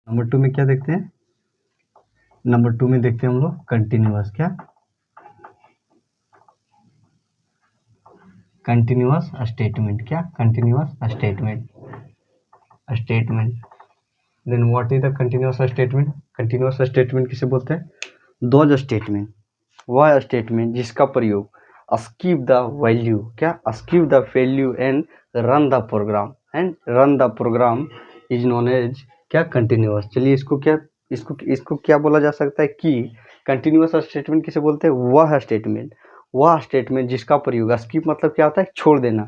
Number 2 में क्या देखते हैं, नंबर 2 में देखते हैं हम लोग कंटिन्यूअस। क्या? Continuous statement. क्या? Continuous statement. Then what is the continuous statement? Continuous statement किसे बोलते हैं? दोज स्टेटमेंट, वह स्टेटमेंट जिसका प्रयोग स्कीप द वैल्यू, क्या? Skip the value and run the program, and run the program is known as क्या? Continuous. चलिए इसको क्या, इसको क्या बोला जा सकता है कि कंटिन्यूअस स्टेटमेंट किसे बोलते हैं? वह स्टेटमेंट जिसका प्रयोग, स्कीप मतलब क्या होता है? छोड़ देना।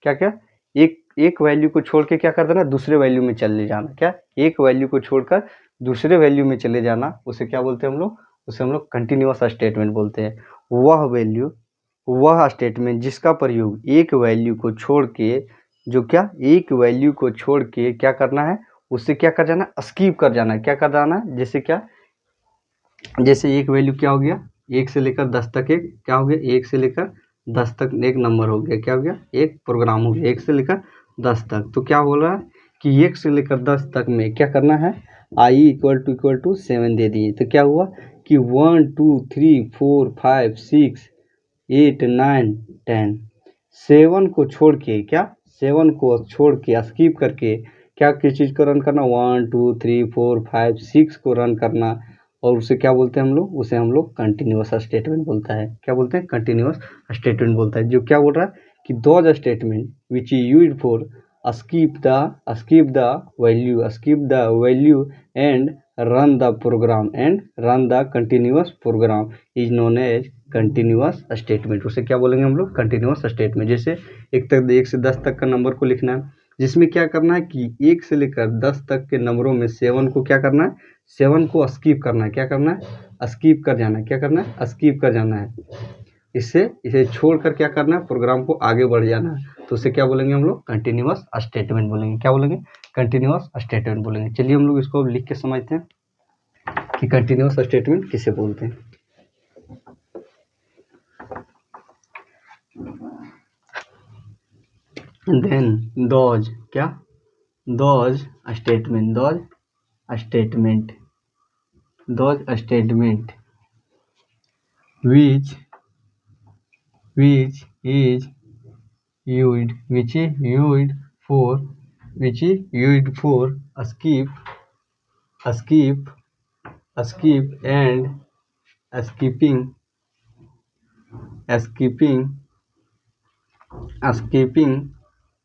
क्या क्या? एक वैल्यू को छोड़ के क्या कर देना? दूसरे वैल्यू में चले जाना। क्या? एक वैल्यू को छोड़कर दूसरे वैल्यू में चले जाना, उसे क्या बोलते हैं हम लोग? उसे हम लोग कंटिन्यूअस स्टेटमेंट बोलते हैं। वह स्टेटमेंट जिसका प्रयोग एक वैल्यू को छोड़ के, जो क्या? एक वैल्यू को छोड़ के क्या करना है? उससे क्या कर जाना? स्कीप कर जाना। क्या कर जाना? जैसे क्या? जैसे एक वैल्यू क्या हो गया? 1 से लेकर 10 तक एक क्या हो गया? 1 से लेकर 10 तक एक नंबर हो गया। क्या हो गया? एक प्रोग्राम हो गया 1 से लेकर 10 तक। तो क्या बोल रहा है कि 1 से लेकर 10 तक में क्या करना है? i = 7 दे दिए। तो क्या हुआ कि 1 2 3 4 5 6 8 9 10, 7 को छोड़ के, क्या? 7 को छोड़ के स्कीप करके क्या किस चीज़ को रन करना? 1 2 3 4 5 6 को रन करना। और उसे क्या बोलते हैं हम लोग? उसे हम लोग कंटिन्यूअस स्टेटमेंट बोलता है। क्या बोलते हैं? कंटिन्यूअस स्टेटमेंट बोलता है। जो क्या बोल रहा है कि those statement which is used for skip the value and run the continuous program is known as continuous statement। उसे क्या बोलेंगे हम लोग? Continuous statement. जैसे 1 से 10 तक का नंबर को लिखना है, जिसमें क्या करना है कि 1 से लेकर 10 तक के नंबरों में 7 को क्या करना है? 7 को स्कीप करना है। क्या करना है? स्कीप कर जाना है। क्या करना है? स्कीप कर जाना है। इसे छोड़कर क्या करना है? प्रोग्राम को आगे बढ़ जाना है। तो उसे क्या बोलेंगे हम लोग? कंटिन्यूअस स्टेटमेंट बोलेंगे। क्या बोलेंगे? कंटिन्यूअस स्टेटमेंट बोलेंगे। चलिए हम लोग इसको लिख के समझते हैं कि कंटिन्यूअस स्टेटमेंट किसे बोलते हैं। देन दोज, क्या? Those statement which is used for skip and skipping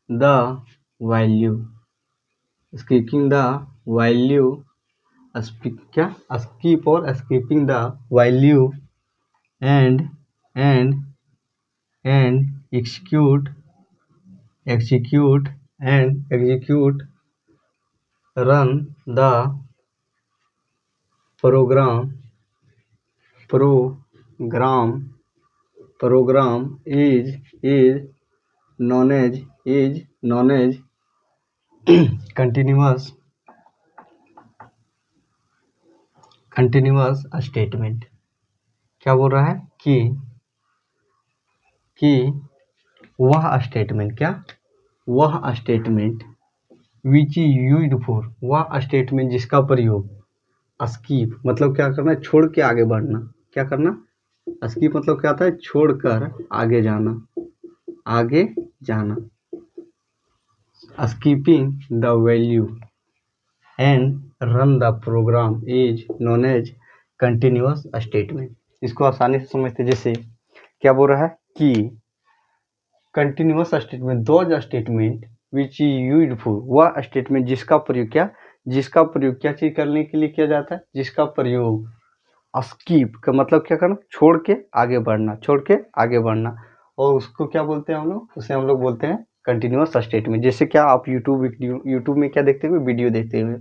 the value, क्या? skip और skipping the value and execute run the program is known as continuous statement. क्या बोल रहा है कि वह स्टेटमेंट, क्या? वह statement which is used for, वह स्टेटमेंट जिसका प्रयोग स्कीप मतलब क्या करना है? छोड़ के आगे बढ़ना। क्या करना? स्कीप मतलब क्या होता है? छोड़कर आगे जाना। Skipping the value and run the program is known as continuous statement. इसको आसानी से समझते। जैसे क्या बोल रहा है कि continuous statement, those statement which is used for, वह स्टेटमेंट जिसका प्रयोग, क्या? जिसका प्रयोग क्या चीज करने के लिए किया जाता है? जिसका प्रयोग स्कीप का मतलब क्या करना? छोड़ के आगे बढ़ना। और उसको क्या बोलते हैं हम लोग? उसे हम लोग बोलते हैं कंटिन्यूअस स्टेटमेंट। जैसे क्या आप यूट्यूब में क्या देखते हुए? वीडियो देखते हुए।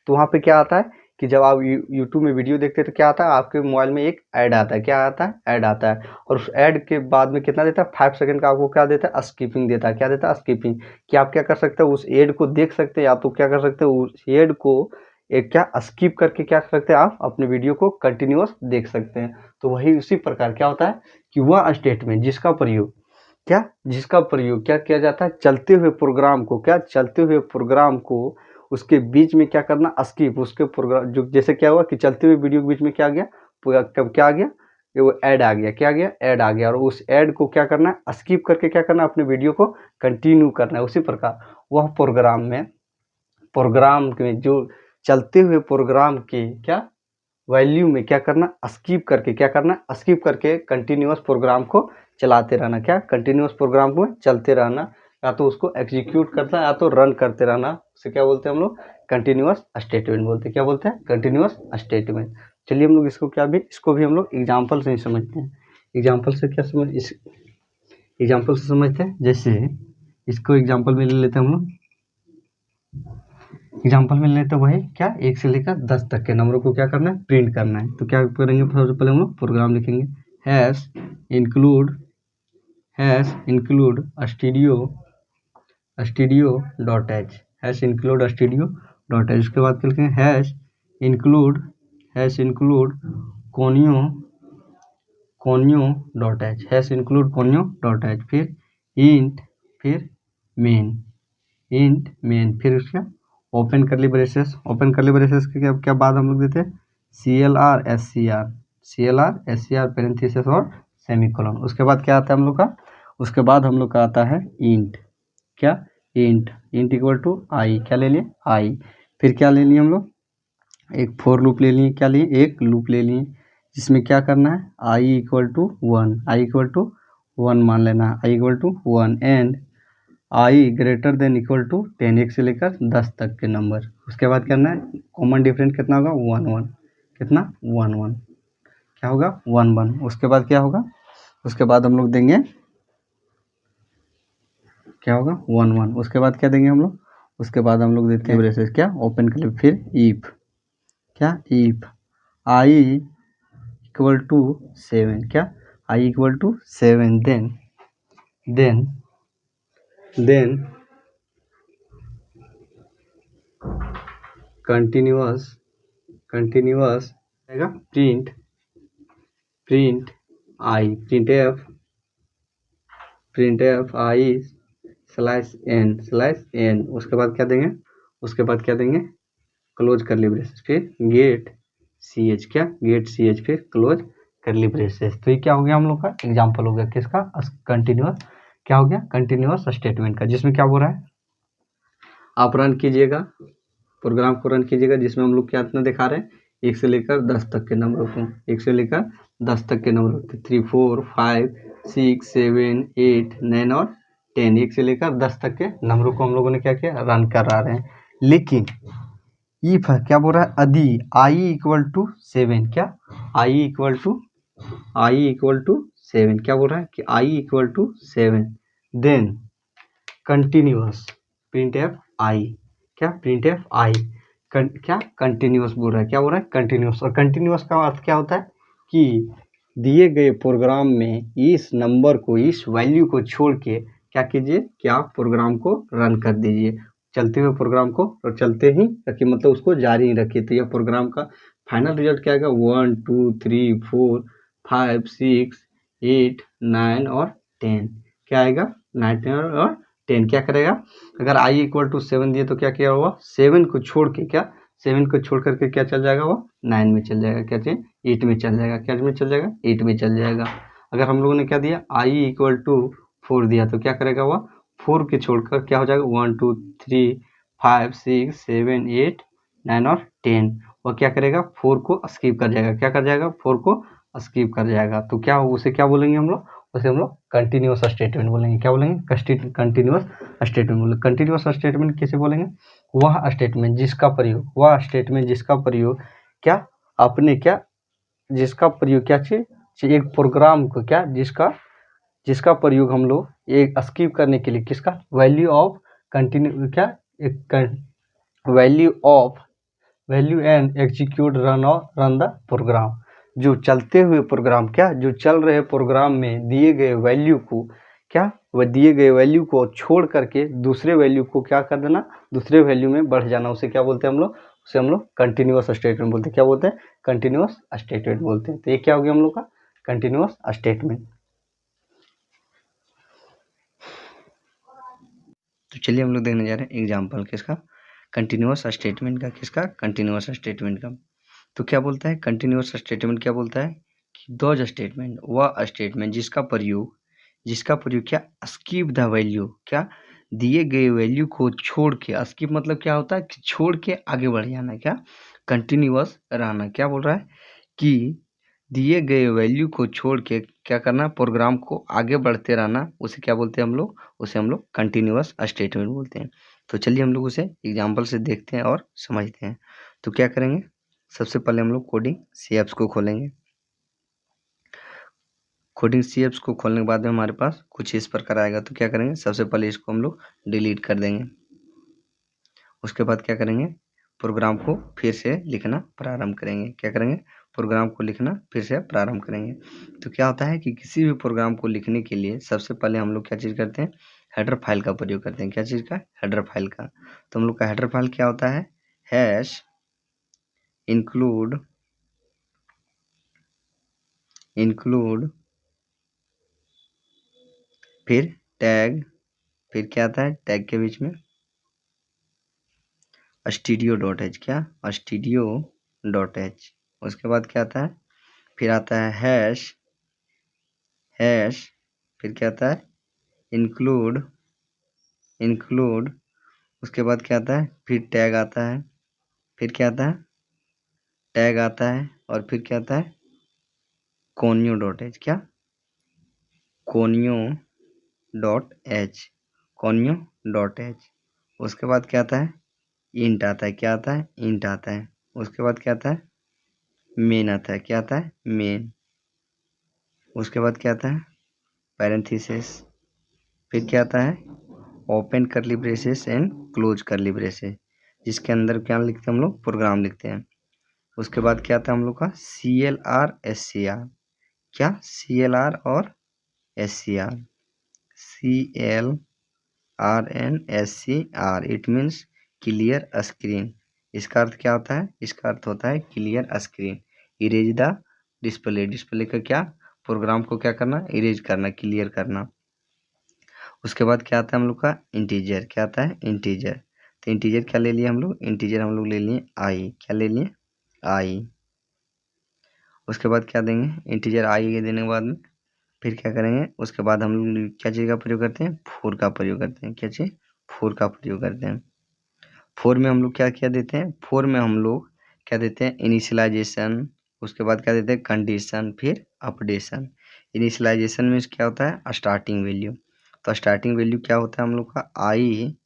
तो वहाँ पे क्या आता है कि जब आप यूट्यूब में वीडियो देखते हैं तो क्या आता है? आपके मोबाइल में एक ऐड आता है। क्या आता है? ऐड आता है। और उस ऐड के बाद में कितना देता है? 5 सेकंड का आपको क्या देता है? स्कीपिंग देता है। क्या देता है? स्कीपिंग। कि आप क्या कर सकते हो? उस ऐड को देख सकते हैं, या तो क्या कर सकते हो? उस ऐड को एक क्या स्किप करके क्या कर सकते हैं? आप अपने वीडियो को कंटिन्यूअस देख सकते हैं। तो वही उसी प्रकार क्या होता है कि वह स्टेटमेंट जिसका प्रयोग क्या किया जाता है? चलते हुए प्रोग्राम को उसके बीच में क्या करना, स्किप, उसके प्रोग्राम जो जैसे क्या हुआ कि चलते हुए वीडियो के बीच में क्या आ गया, कब क्या आ गया, ये वो ऐड आ गया, क्या आ गया, ऐड आ गया, और उस ऐड को क्या करना है, स्किप करके क्या करना है, अपने वीडियो को कंटिन्यू करना है। उसी प्रकार वह प्रोग्राम में जो चलते हुए प्रोग्राम के क्या वैल्यू में क्या करना, स्किप करके क्या करना, स्किप करके कंटिन्यूअस प्रोग्राम को चलाते रहना, क्या कंटिन्यूअस प्रोग्राम को चलते रहना, या तो उसको एग्जीक्यूट करना या तो रन करते रहना, उसे क्या बोलते हैं हम लोग, कंटिन्यूअस स्टेटमेंट बोलते हैं। क्या बोलते हैं, कंटिन्यूअस स्टेटमेंट। चलिए हम लोग इसको भी हम लोग एग्जाम्पल से ही समझते हैं। एग्जाम्पल से क्या एग्जाम्पल से समझते हैं। जैसे इसको एग्जाम्पल में ले लेते हैं हम लोग, एग्जाम्पल में लेते वही क्या 1 से लेकर 10 तक के नंबरों को क्या करना है, प्रिंट करना है। तो क्या करेंगे, सबसे पहले हम लोग प्रोग्राम लिखेंगे, hash include studio dot H, hash include studio dot H. उसके बाद क्या लिखेंगे, hash include conio dot H, hash include conio dot H. फिर इंट, फिर मेन, फिर उसका ओपन करली ब्रेसेस के क्या बाद हम लोग देते हैं CLR पेरेंथेसिस और सेमीकोलन। उसके बाद क्या आता है हम लोग का, उसके बाद हम लोग का आता है इंट, क्या इंट इक्वल टू आई, क्या ले लिए आई। फिर क्या ले लिए हम लोग, एक फॉर लूप ले लिए, क्या लिए एक लूप ले लिए, जिसमें क्या करना है, आई इक्वल टू वन मान लेना, I equal to 1 and I greater than equal to 10, 1 से लेकर 10 तक के नंबर। उसके बाद करना है, कॉमन डिफरेंस कितना होगा, 1 कितना 1 क्या होगा 1 उसके बाद क्या होगा, उसके बाद हम लोग देंगे क्या होगा 1 उसके बाद क्या देंगे हम लोग, उसके बाद हम लोग देते हैं ब्रेसेस, क्या ओपन कर, फिर इफ, क्या इफ आई इक्वल टू 7, क्या आई इक्वल टू 7, देन कंटिन्यूअस आएगा print I, print F I /n। उसके बाद क्या देंगे, क्लोज करली ब्रेसेस, फिर गेट सी एच, फिर क्लोज करली ब्रेसेस। तो ये क्या हो गया हम लोग का एग्जाम्पल हो गया किसका, कंटिन्यूअस, क्या हो गया कंटिन्यूअस स्टेटमेंट का, जिसमें क्या हो रहा है, आप रन कीजिएगा, प्रोग्राम को रन कीजिएगा, जिसमें हम लोग क्या इतना दिखा रहे हैं, 1 से लेकर 10 तक के नंबरों को, 1 से लेकर 10 तक के नंबर 3 4 5 6 7 8 9 और 10, 1 से लेकर 10 तक के नंबरों को हम लोगों ने क्या किया, रन करा रहे हैं। लेकिन इफ क्या बोल रहा है, यदि आई इक्वल टू 7, क्या आई इक्वल टू 7, क्या बोल रहा है कि I equal to 7, then continuous printf I, क्या प्रिंट एफ आई क्या कंटिन्यूअस बोल रहा है, क्या बोल रहा है कंटिन्यूअस। और कंटिन्यूअस का अर्थ क्या होता है कि दिए गए प्रोग्राम में इस नंबर को, इस वैल्यू को छोड़ के क्या कीजिए, क्या प्रोग्राम को रन कर दीजिए, चलते हुए प्रोग्राम को और चलते ही रखिए, मतलब उसको जारी ही रखिए। तो यह प्रोग्राम का फाइनल रिजल्ट क्या आएगा, 1 2 3 4 5 6 8 9 और 10, क्या आएगा 9 और 10। क्या करेगा, अगर आई इक्वल टू 7 दिए तो क्या किया हुआ, 7 को छोड़ के, क्या 7 को छोड़ करके क्या चल जाएगा, वो 9 में चल जाएगा, क्या चाहिए 8 में चल जाएगा, क्या में चल जाएगा 8 में चल जाएगा। अगर हम लोगों ने क्या दिया, आई इक्वल टू 4 दिया तो क्या करेगा, वह 4 के छोड़कर क्या हो जाएगा 1 2 3 5 6 7 8 9 और 10, वह क्या करेगा 4 को स्किप कर जाएगा, क्या कर जाएगा 4 को स्किप कर जाएगा। तो क्या उसे क्या बोलेंगे हम लोग, उसे हम लोग कंटिन्यूअस स्टेटमेंट बोलेंगे, क्या बोलेंगे कंटिन्यूअस स्टेटमेंट बोलेंगे। कंटिन्यूअस स्टेटमेंट कैसे बोलेंगे, वह स्टेटमेंट जिसका प्रयोग क्या अपने क्या जिसका प्रयोग क्या चीज एक प्रोग्राम को, क्या जिसका प्रयोग हम लोग एक स्किप करने के लिए, किसका वैल्यू ऑफ कंटिन्यू, क्या एक value and execute run the program, जो चलते हुए प्रोग्राम, क्या जो चल रहे प्रोग्राम में दिए गए वैल्यू को, क्या वह दिए गए वैल्यू को छोड़ करके दूसरे वैल्यू को क्या कर देना, दूसरे वैल्यू में बढ़ जाना, उसे क्या बोलते हैं हम लोग, उसे हम लोग कंटिन्यूअस स्टेटमेंट बोलते हैं। क्या बोलते हैं, कंटिन्यूअस स्टेटमेंट बोलते हैं। तो ये क्या हो गया हम लोग का कंटिन्यूअस स्टेटमेंट। तो चलिए हम लोग देखने जा रहे हैं एग्जाम्पल किसका, कंटिन्यूअस स्टेटमेंट का, किसका? कंटिन्यूअस स्टेटमेंट का। तो क्या बोलता है कंटिन्यूअस स्टेटमेंट? क्या बोलता है कि दोज स्टेटमेंट, वह स्टेटमेंट जिसका प्रयोग क्या? स्किप द वैल्यू, क्या? दिए गए वैल्यू को छोड़ के, स्किप मतलब क्या होता है कि छोड़ के आगे बढ़ जाना, क्या? कंटिन्यूअस रहना। क्या बोल रहा है कि दिए गए वैल्यू को छोड़ के क्या करना? प्रोग्राम को आगे बढ़ते रहना। उसे क्या बोलते हैं हम लोग? उसे हम लोग कंटिन्यूअस स्टेटमेंट बोलते हैं। तो चलिए हम लोग उसे एग्जाम्पल से देखते हैं और समझते हैं। तो क्या करेंगे? सबसे पहले हम लोग कोडिंग CFs को खोलेंगे। कोडिंग CFs को खोलने के बाद में हमारे पास कुछ इस प्रकार आएगा। तो क्या करेंगे? सबसे पहले इसको हम लोग डिलीट कर देंगे। उसके बाद क्या करेंगे? प्रोग्राम को फिर से लिखना प्रारंभ करेंगे। क्या करेंगे? प्रोग्राम को लिखना फिर से प्रारंभ करेंगे। तो क्या होता है कि किसी भी प्रोग्राम को लिखने के लिए सबसे पहले हम लोग क्या चीज़ करते हैं? हेडर फाइल का प्रयोग करते हैं। क्या चीज़ का? हेडर फाइल का। तो हम लोग का हेडर फाइल क्या होता है? हैश इंक्लूड फिर टैग, फिर क्या आता है? टैग के बीच में stdio.h, क्या? stdio.h। उसके बाद क्या आता है? फिर आता है हैश, फिर क्या आता है? इंक्लूड, उसके बाद क्या आता है? फिर टैग आता है, फिर क्या आता है? टैग आता है, और फिर क्या आता है? conio.h, क्या? conio.h। उसके बाद क्या आता है? इंट आता है। क्या आता है? इंट आता है। उसके बाद क्या आता है? मेन आता है। क्या आता है? मेन। उसके बाद क्या आता है? पैरेंथेसिस। फिर क्या आता है? ओपन करली ब्रेसेस एंड क्लोज करली ब्रेसेस, जिसके अंदर क्या लिखते हैं हम लोग? प्रोग्राम लिखते हैं। उसके बाद क्या आता है हम लोग का? CLR SCR, क्या? CLR और SCR, CLR it means clear screen. इसका अर्थ क्या होता है? इसका अर्थ होता है clear screen. Erase the display, display का क्या? प्रोग्राम को क्या करना? इरेज करना, क्लियर करना। उसके बाद क्या आता है हम लोग का? इंटीजर। क्या आता है? इंटीजर। तो इंटीजर क्या ले लिए हम लोग? इंटीजर हम लोग ले लिए आई। क्या ले लिए? आई। उसके बाद क्या देंगे? इंटीजर आई के देने के बाद में फिर क्या करेंगे? उसके बाद हम लोग क्या चीज़ का प्रयोग करते हैं? फोर का प्रयोग करते हैं। क्या चीज़? फोर का प्रयोग करते हैं। फोर में हम लोग क्या क्या देते हैं? फोर में हम लोग क्या देते हैं? इनिशियलाइजेशन। उसके बाद क्या देते हैं? कंडीशन, फिर अपडेशन। इनिशियलाइजेशन में क्या होता है? Starting value. तो स्टार्टिंग वैल्यू क्या होता है हम लोग का? आई।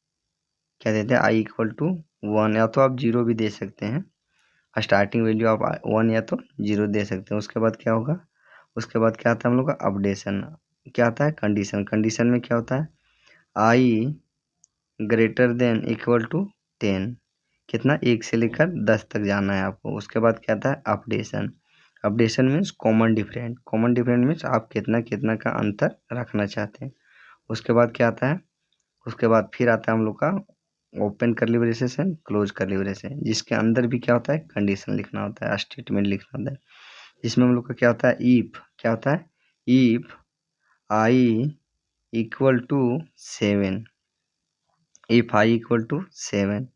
क्या देते हैं? आई इक्वल टू 1, या तो आप 0 भी दे सकते हैं। स्टार्टिंग वैल्यू आप 1 या तो 0 दे सकते हैं। उसके बाद क्या होगा? उसके बाद क्या आता है हम लोग का? अपडेशन। क्या आता है? कंडीशन। कंडीशन में क्या होता है? आई ग्रेटर देन इक्वल टू 10। कितना? 1 से लेकर 10 तक जाना है आपको। उसके बाद क्या आता है? Updation. Updation means common different. Common different means आप कितना कितना का अंतर रखना चाहते हैं। उसके बाद क्या आता है? उसके बाद फिर आता है हम लोग का ओपन करली ब्रेसेस एंड क्लोज करली ब्रेसेस, जिसके अंदर भी क्या होता है? कंडीशन लिखना होता है, स्टेटमेंट लिखना होता है। जिसमें हम लोग का क्या होता है? इफ। क्या होता है? If I equal to 7, if I equal to 7,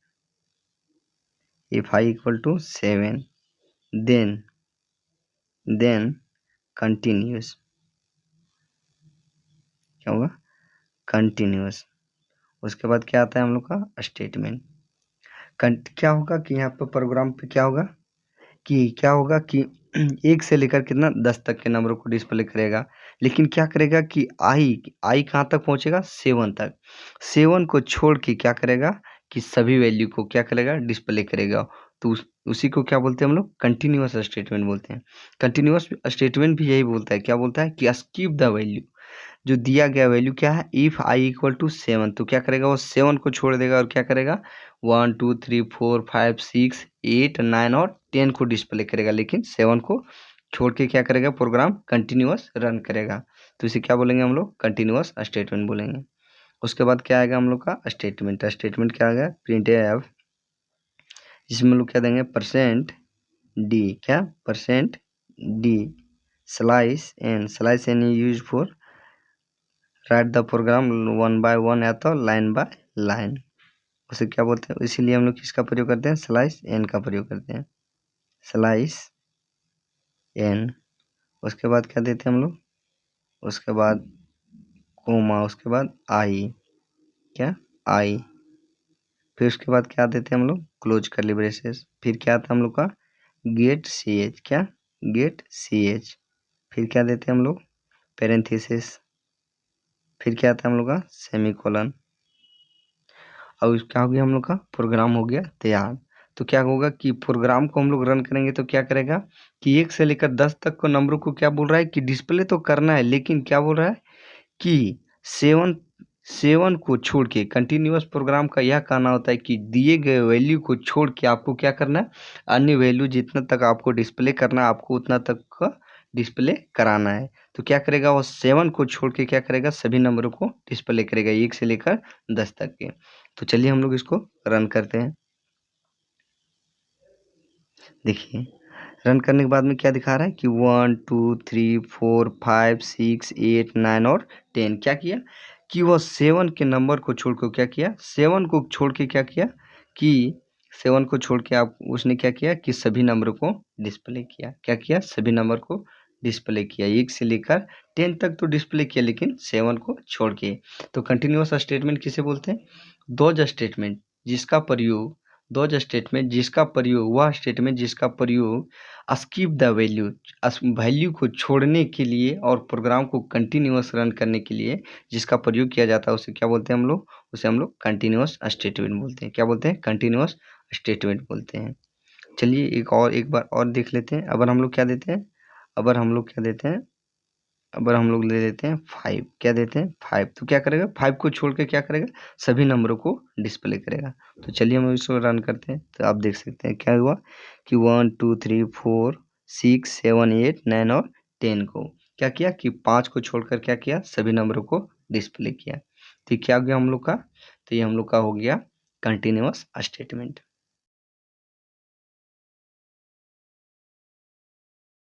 if I equal to 7, then continuous। क्या होगा? कंटिन्यूस। उसके बाद क्या आता है हम लोग का? स्टेटमेंट। क्या होगा कि यहाँ पर प्रोग्राम पे क्या होगा कि 1 से लेकर कितना 10 तक के नंबर को डिस्प्ले करेगा। लेकिन क्या करेगा कि आई कहाँ तक पहुँचेगा? 7 तक। 7 को छोड़ के क्या करेगा कि सभी वैल्यू को क्या करेगा? डिस्प्ले करेगा। तो उसी को क्या बोलते हैं हम लोग? कंटिन्यूअस स्टेटमेंट बोलते हैं। कंटिन्यूअस स्टेटमेंट भी यही बोलता है। क्या बोलता है? कि स्किप द वैल्यू, जो दिया गया वैल्यू क्या है? इफ आई इक्वल टू 7, तो क्या करेगा? वो 7 को छोड़ देगा और क्या करेगा? 1 2 3 4 5 6 8 9 और 10 को डिस्प्ले करेगा, लेकिन 7 को छोड़ के क्या करेगा? प्रोग्राम कंटिन्यूअस रन करेगा। तो इसे क्या बोलेंगे हम लोग? कंटिन्यूअस स्टेटमेंट बोलेंगे। उसके बाद क्या आएगा हम लोग का? स्टेटमेंट। स्टेटमेंट क्या आएगा? प्रिंट एफ, जिसमें हम लोग क्या देंगे? %d, क्या? %d slash n use for write the program 1 by 1 या तो लाइन बाय लाइन। उसे क्या बोलते हैं, इसीलिए हम लोग किसका प्रयोग करते हैं, स्लाइस एन का प्रयोग करते हैं, स्लाइस एन। उसके बाद क्या देते हैं हम लोग, उसके बाद कोमा, उसके बाद आई, क्या आई, फिर उसके बाद क्या देते हैं हम लोग, क्लोज करली ब्रेसेस, फिर क्या आता है हम लोग का गेट सी एच, क्या गेट सी एच, फिर क्या देते हैं हम लोग पेरेंथेसिस, फिर क्या आता है हम लोग का सेमीकोलन। और क्या हो गया हम लोग का प्रोग्राम हो गया तैयार। तो क्या होगा कि प्रोग्राम को हम लोग रन करेंगे तो क्या करेगा कि 1 से लेकर 10 तक को नंबरों को क्या बोल रहा है कि डिस्प्ले तो करना है, लेकिन क्या बोल रहा है कि 7 को छोड़ के, कंटिन्यूअस प्रोग्राम का यह कहना होता है कि दिए गए वैल्यू को छोड़ के आपको क्या करना है, अन्य वैल्यू जितना तक आपको डिस्प्ले करना है आपको उतना तक का डिस्प्ले कराना है। तो क्या करेगा वो 7 को छोड़ के क्या करेगा, सभी नंबरों को डिस्प्ले करेगा 1 से लेकर 10 तक के। तो चलिए हम लोग इसको रन करते हैं। देखिए रन करने के बाद में क्या दिखा रहा है कि 1 2 3 4 5 6 8 9 और 10 क्या किया कि वह 7 के नंबर को छोड़ कर क्या किया, 7 को छोड़ के क्या किया कि 7 को छोड़ के आप उसने क्या किया कि सभी नंबरों को डिस्प्ले किया, क्या किया सभी नंबर को डिस्प्ले किया 1 से लेकर 10 तक तो डिस्प्ले किया लेकिन 7 को छोड़ के। तो कंटिन्यूअस स्टेटमेंट किसे बोलते हैं, दोज स्टेटमेंट जिसका प्रयोग, दोज स्टेटमेंट जिसका प्रयोग, वह स्टेटमेंट जिसका प्रयोग स्किप द वैल्यू, वैल्यू को छोड़ने के लिए और प्रोग्राम को कंटिन्यूअस रन करने के लिए जिसका प्रयोग किया जाता है उसे क्या बोलते हैं हम लोग, उसे हम लोग कंटिन्यूअस स्टेटमेंट बोलते हैं। क्या बोलते हैं, कंटिन्यूअस स्टेटमेंट बोलते हैं। चलिए एक बार और देख लेते हैं। अगर हम लोग क्या देते हैं, अगर हम लोग क्या देते हैं, अगर हम लोग ले लेते हैं 5, क्या देते हैं 5, तो क्या करेगा 5 को छोड़ के क्या करेगा सभी नंबरों को डिस्प्ले करेगा। तो चलिए हम इसको रन करते हैं। तो आप देख सकते हैं क्या हुआ कि 1 2 3 4 6 7 8 9 और 10 को क्या किया कि 5 को छोड़कर क्या किया सभी नंबरों को डिस्प्ले किया। तो ये क्या हो गया हम लोग का, तो ये हम लोग का हो गया कंटिन्यूअस स्टेटमेंट।